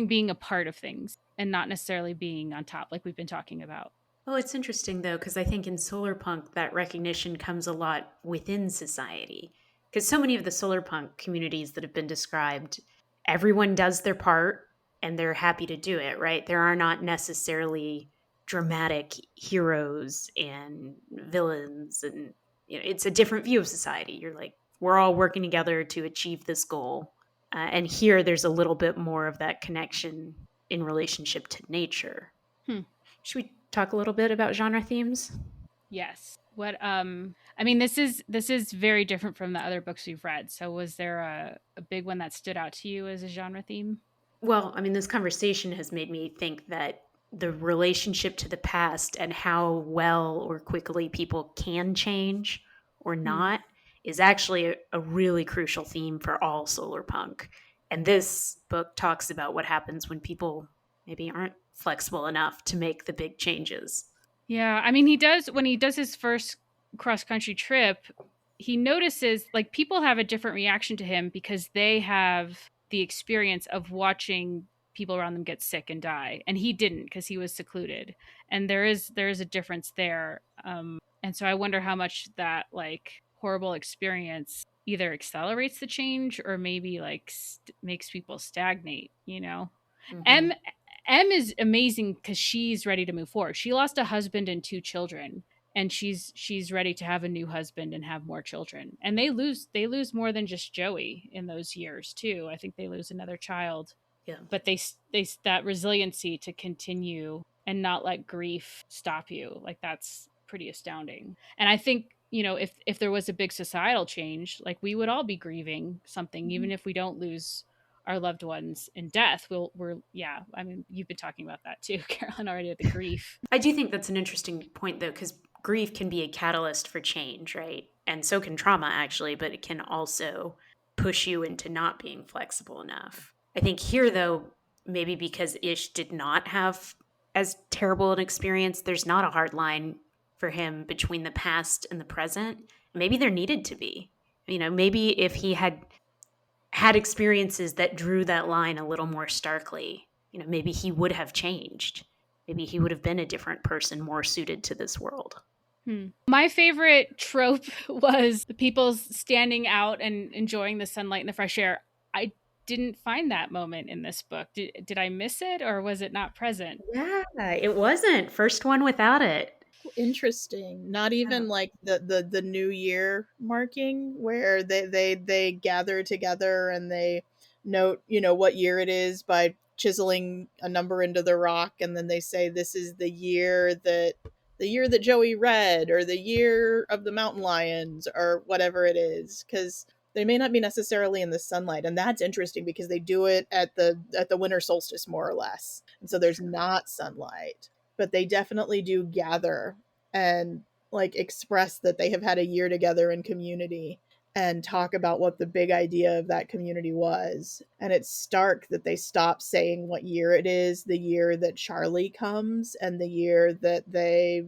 being a part of things and not necessarily being on top like we've been talking about. Well, it's interesting though, because I think in solar punk, that recognition comes a lot within society. Because so many of the solar punk communities that have been described, everyone does their part and they're happy to do it, right? There are not necessarily dramatic heroes and villains, and it's a different view of society. You're like, we're all working together to achieve this goal. And here, there's a little bit more of that connection in relationship to nature. Should we talk a little bit about genre themes? Yes. What I mean this is very different from the other books we've read. So was there a big one that stood out to you as a genre theme? Well, I mean, this conversation has made me think that the relationship to the past and how well or quickly people can change or not is actually a really crucial theme for all solar punk. And this book talks about what happens when people maybe aren't flexible enough to make the big changes. Yeah, I mean he does when he does his first cross country trip, he notices like people have a different reaction to him because they have the experience of watching people around them get sick and die and he didn't because he was secluded. And there is a difference there. And so I wonder how much that like horrible experience either accelerates the change or maybe like makes people stagnate, you know. Mm-hmm. M is amazing because she's ready to move forward. She lost a husband and two children, and she's ready to have a new husband and have more children. And they lose more than just Joey in those years too. I think they lose another child, Yeah. but they that resiliency to continue and not let grief stop you, like that's pretty astounding. And I think if there was a big societal change, like we would all be grieving something, even if we don't lose our loved ones in death. We're yeah, I mean you've been talking about that too, Carolyn, already, at the grief. I do think that's an interesting point, though, because grief can be a catalyst for change, right? And so can trauma, actually, but it can also push you into not being flexible enough. I think here, though, maybe because Ish did not have as terrible an experience, there's not a hard line for him between the past and the present. Maybe there needed to be. Maybe if he had experiences that drew that line a little more starkly, maybe he would have changed. Maybe he would have been a different person, more suited to this world. My favorite trope was the people standing out and enjoying the sunlight and the fresh air. I didn't find that moment in this book. Did I miss it, or was it not present? Yeah, it wasn't. First one without it. Interesting. Not even like the new year marking where they gather together and they note, what year it is by chiseling a number into the rock, and then they say this is the year that Joey read, or the year of the mountain lions, or whatever it is, because they may not be necessarily in the sunlight. And that's interesting because they do it at the winter solstice, more or less, and so there's not sunlight, but they definitely do gather. And like express that they have had a year together in community and talk about what the big idea of that community was. And it's stark that they stop saying what year it is, the year that Charlie comes and the year that they,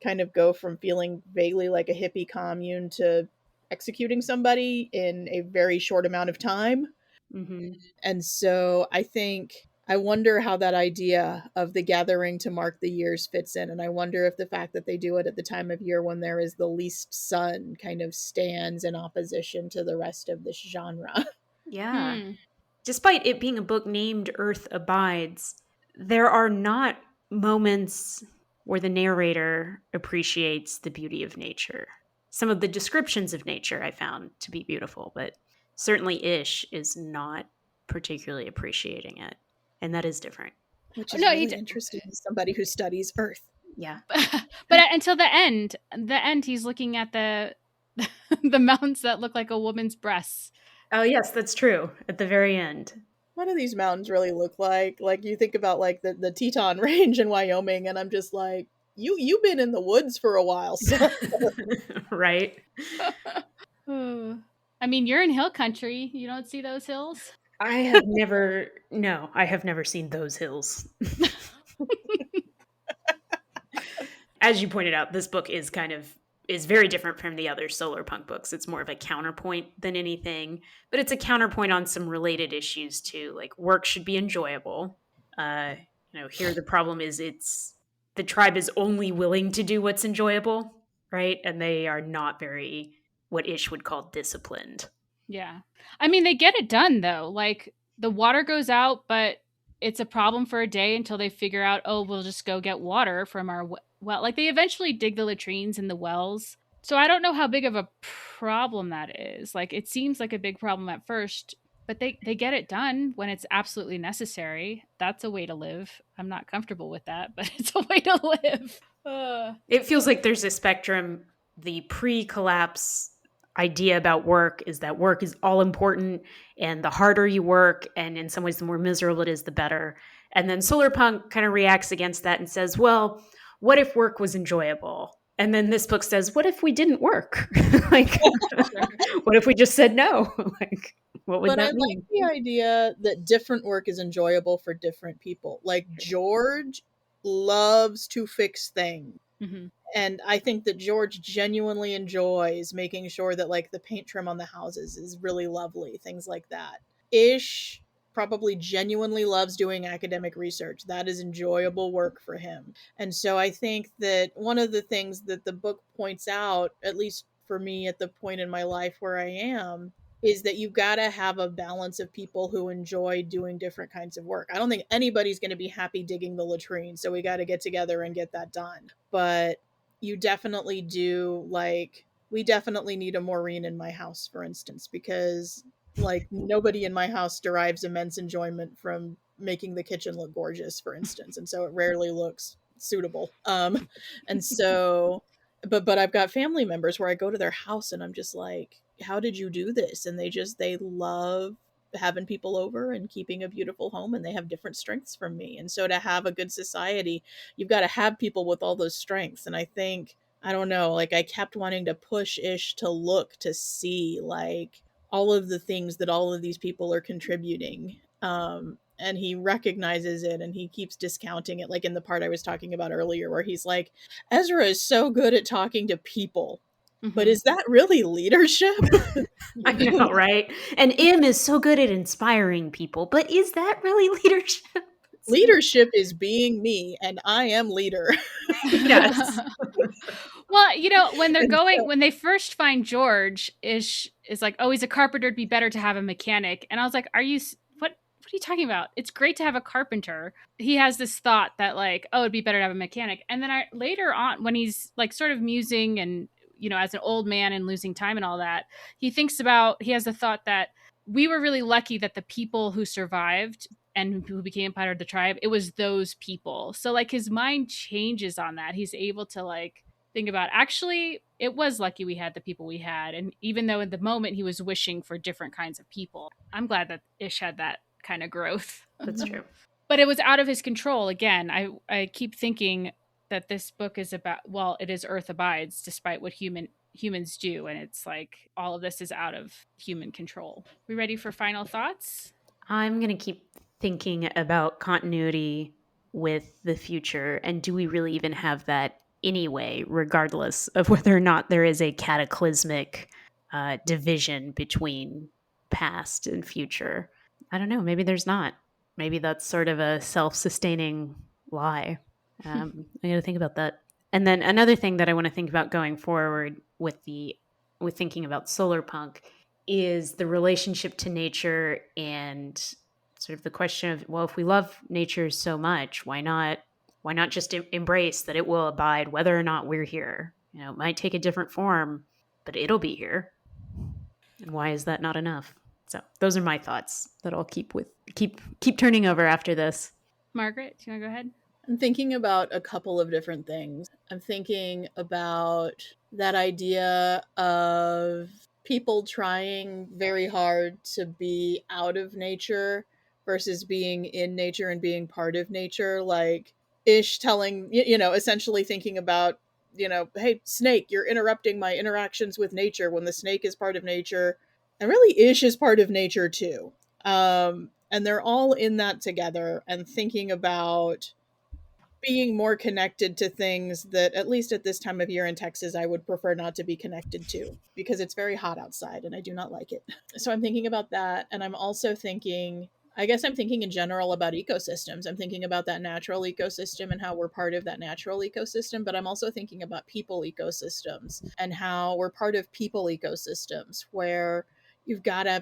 kind of go from feeling vaguely like a hippie commune to executing somebody in a very short amount of time. Mm-hmm. And so I wonder how that idea of the gathering to mark the years fits in. And I wonder if the fact that they do it at the time of year when there is the least sun kind of stands in opposition to the rest of this genre. Yeah. Despite it being a book named Earth Abides, there are not moments where the narrator appreciates the beauty of nature. Some of the descriptions of nature I found to be beautiful, but certainly Ish is not particularly appreciating it. And that is different. Which is No, really interesting as somebody who studies Earth. Yeah. but until the end, he's looking at the the mountains that look like a woman's breasts. Oh, yes, that's true. At the very end. What do these mountains really look like? Like, you think about like the Teton Range in Wyoming, and I'm just like, you've been in the woods for a while, so. Right. I mean, you're in hill country. You don't see those hills? I have never seen those hills. As you pointed out, this book is very different from the other solar punk books. It's more of a counterpoint than anything, but it's a counterpoint on some related issues too. Like, work should be enjoyable. Here the problem is the tribe is only willing to do what's enjoyable, right? And they are not very, what Ish would call, disciplined. Yeah. I mean, they get it done though. Like, the water goes out, but it's a problem for a day until they figure out, oh, we'll just go get water from our well. Like, they eventually dig the latrines and the wells. So I don't know how big of a problem that is. Like, it seems like a big problem at first, but they get it done when it's absolutely necessary. That's a way to live. I'm not comfortable with that, but it's a way to live. It feels like there's a spectrum. The pre-collapse idea about work is that work is all important, and the harder you work, and in some ways the more miserable it is, the better. And then solar punk kind of reacts against that and says, well, what if work was enjoyable? And then this book says, what if we didn't work? Like, what if we just said no? Like, what would that mean? Like the idea that different work is enjoyable for different people. Like, George loves to fix things. Mm-hmm. And I think that George genuinely enjoys making sure that, like, the paint trim on the houses is really lovely, things like that. Ish probably genuinely loves doing academic research. That is enjoyable work for him. And so I think that one of the things that the book points out, at least for me at the point in my life where I am, is that you've got to have a balance of people who enjoy doing different kinds of work. I don't think anybody's going to be happy digging the latrine, so we got to get together and get that done. But you definitely do, like, we definitely need a Maureen in my house, for instance, because, like, nobody in my house derives immense enjoyment from making the kitchen look gorgeous, for instance, and so it rarely looks suitable. And so, but I've got family members where I go to their house and I'm just like, how did you do this? And they love having people over and keeping a beautiful home, and they have different strengths from me. And so to have a good society, you've got to have people with all those strengths. And I think, I don't know, like, I kept wanting to push Ish to look to see, like, all of the things that all of these people are contributing. And he recognizes it and he keeps discounting it, like in the part I was talking about earlier, where he's like, Ezra is so good at talking to people. Mm-hmm. But is that really leadership? I know, right? And Im is so good at inspiring people, but is that really leadership? Leadership is being me, and I am leader. Yes. Well, when they first find George, is like, oh, he's a carpenter. It'd be better to have a mechanic. And I was like, what are you talking about? It's great to have a carpenter. He has this thought that, like, oh, it'd be better to have a mechanic. And then later on, when he's like sort of musing and, as an old man and losing time and all that, he has the thought that we were really lucky that the people who survived and who became part of the tribe, it was those people. So, like, his mind changes on that. He's able to, like, think about, actually, it was lucky we had the people we had. And even though in the moment he was wishing for different kinds of people, I'm glad that Ish had that kind of growth. That's true. But it was out of his control. Again, I keep thinking that this book is about, well, it is Earth abides despite what humans do, and it's like all of this is out of human control. We ready for final thoughts? I'm going to keep thinking about continuity with the future, and do we really even have that anyway, regardless of whether or not there is a cataclysmic division between past and future? I don't know. Maybe there's not. Maybe that's sort of a self-sustaining lie. I got to think about that. And then another thing that I want to think about going forward with thinking about solar punk is the relationship to nature, and sort of the question of, well, if we love nature so much, why not just embrace that it will abide whether or not we're here? It might take a different form, but it'll be here. And why is that not enough? So those are my thoughts that I'll keep turning over after this. Margaret, do you want to go ahead? I'm thinking about a couple of different things. I'm thinking about that idea of people trying very hard to be out of nature versus being in nature and being part of nature. Like Ish telling, essentially thinking about, hey, snake, you're interrupting my interactions with nature, when the snake is part of nature. And really, Ish is part of nature too. And they're all in that together, and thinking about being more connected to things that, at least at this time of year in Texas, I would prefer not to be connected to, because it's very hot outside and I do not like it. So I'm thinking about that. And I'm also thinking, I guess I'm thinking in general about ecosystems. I'm thinking about that natural ecosystem and how we're part of that natural ecosystem, but I'm also thinking about people ecosystems and how we're part of people ecosystems, where you've got to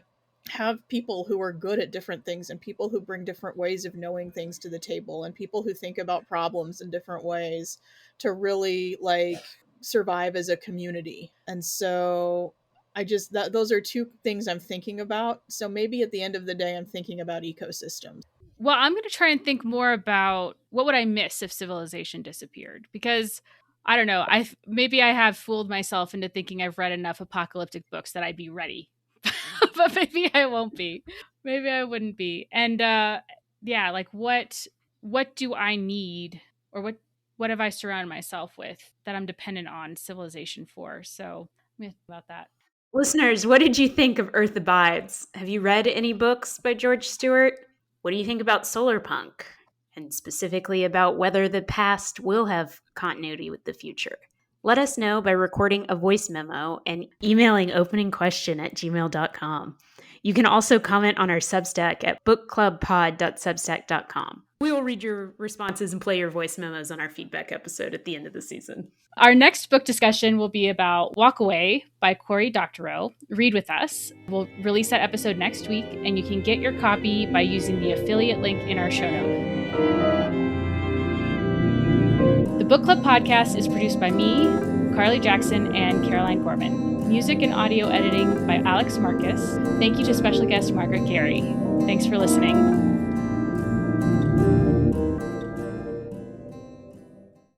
have people who are good at different things, and people who bring different ways of knowing things to the table, and people who think about problems in different ways to really survive as a community. And so those are two things I'm thinking about. So maybe at the end of the day, I'm thinking about ecosystems. Well, I'm going to try and think more about what would I miss if civilization disappeared, because I don't know, maybe I have fooled myself into thinking I've read enough apocalyptic books that I'd be ready. But maybe I won't be. Maybe I wouldn't be. And what do I need, or what have I surrounded myself with that I'm dependent on civilization for? So I'm gonna think about that. Listeners, what did you think of Earth Abides? Have you read any books by George Stewart? What do you think about solar punk? And specifically about whether the past will have continuity with the future? Let us know by recording a voice memo and emailing openingquestion@gmail.com. You can also comment on our Substack at bookclubpod.substack.com. We will read your responses and play your voice memos on our feedback episode at the end of the season. Our next book discussion will be about Walk Away by Cory Doctorow. Read with us. We'll release that episode next week, and you can get your copy by using the affiliate link in our show notes. The Book Club podcast is produced by me, Carly Jackson, and Caroline Gorman. Music and audio editing by Alex Marcus. Thank you to special guest Margaret Gary. Thanks for listening.